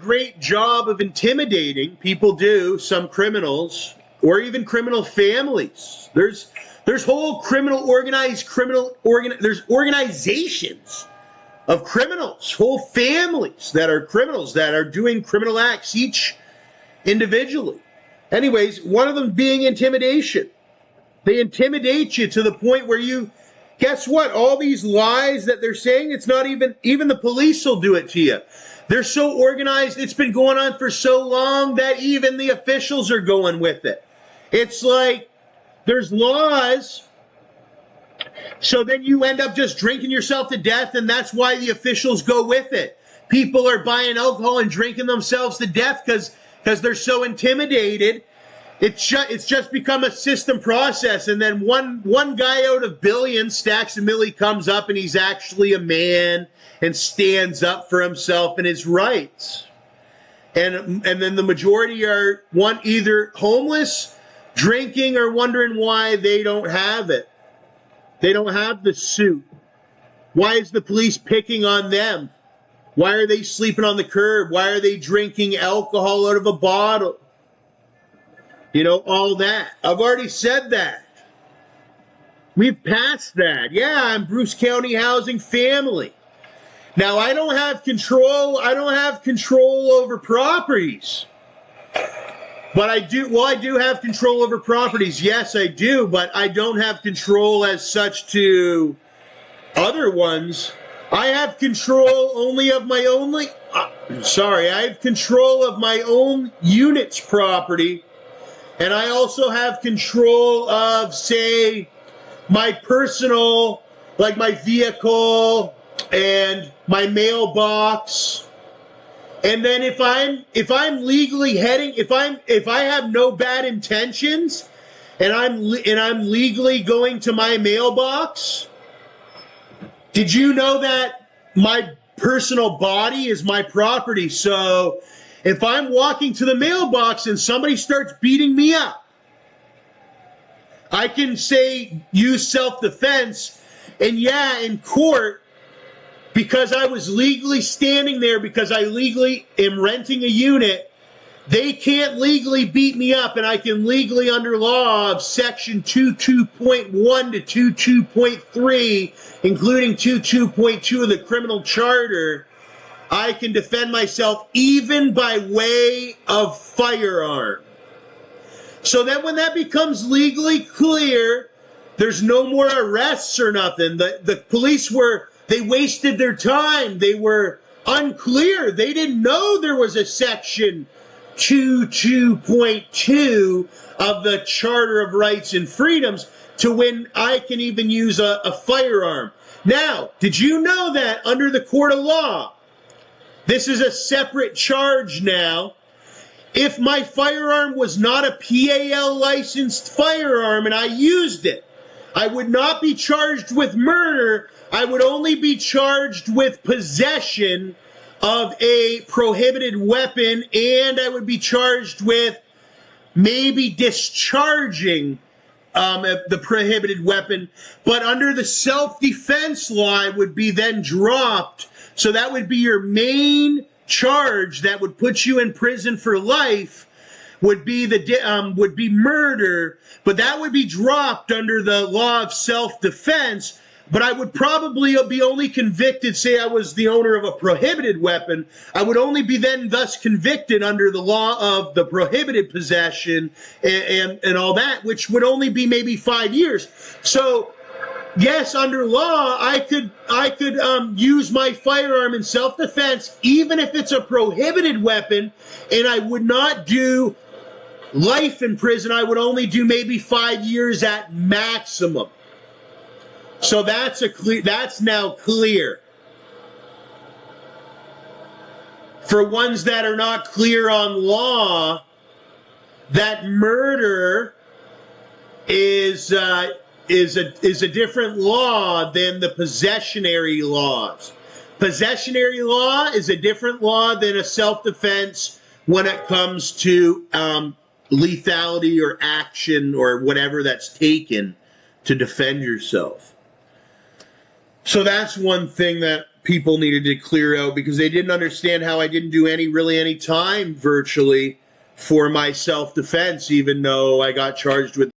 great job of intimidating. People do, some criminals, or even criminal families. There's whole there's organizations of criminals, whole families that are criminals that are doing criminal acts, each individually. Anyways, one of them being intimidation. They intimidate you to the point where you, guess what? All these lies that they're saying, it's not even the police will do it to you. They're so organized, it's been going on for so long that even the officials are going with it. It's like, there's laws, so then you end up just drinking yourself to death, and that's why the officials go with it. People are buying alcohol and drinking themselves to death because they're so intimidated. It's just become a system process, and then one guy out of billions, StacksAMilli, comes up and he's actually a man and stands up for himself and his rights. And then the majority are either homeless, drinking, or wondering why they don't have it. They don't have the suit. Why is the police picking on them? Why are they sleeping on the curb? Why are they drinking alcohol out of a bottle? You know, all that. I've already said that. We've passed that. Yeah, I'm Bruce County Housing Family. Now, I don't have control over properties. But I do have control over properties. Yes, I do, but I don't have control as such to other ones. I have control only of my I have control of my own unit's property. And I also have control of, say, my personal, like my vehicle and my mailbox. And then if I'm legally heading, if I have no bad intentions, and I'm legally going to my mailbox, did you know that my personal body is my property? So if I'm walking to the mailbox and somebody starts beating me up, I can say, use self-defense, and yeah, in court, because I was legally standing there, because I legally am renting a unit, they can't legally beat me up, and I can legally, under law of section 22.1 to 22.3, including 22.2 of the criminal charter, I can defend myself even by way of firearm. So then when that becomes legally clear, there's no more arrests or nothing. The police they wasted their time. They were unclear. They didn't know there was a section 22.2 of the Charter of Rights and Freedoms to when I can even use a firearm. Now, did you know that under the court of law, this is a separate charge now, if my firearm was not a PAL licensed firearm and I used it, I would not be charged with murder. I would only be charged with possession of a prohibited weapon, and I would be charged with maybe discharging the prohibited weapon. But under the self-defense law, it would be then dropped. So that would be your main charge that would put you in prison for life, would be murder, but that would be dropped under the law of self-defense. But I would probably be only convicted, say I was the owner of a prohibited weapon, I would only be then thus convicted under the law of the prohibited possession and all that, which would only be maybe 5 years. So yes, under law, I could use my firearm in self-defense, even if it's a prohibited weapon, and I would not do life in prison. I would only do maybe 5 years at maximum. So that's now clear. For ones that are not clear on law, that murder is a different law than the possessionary laws. Possessionary law is a different law than a self-defense when it comes to lethality or action or whatever that's taken to defend yourself. So that's one thing that people needed to clear out because they didn't understand how I didn't do any time virtually for my self-defense, even though I got charged with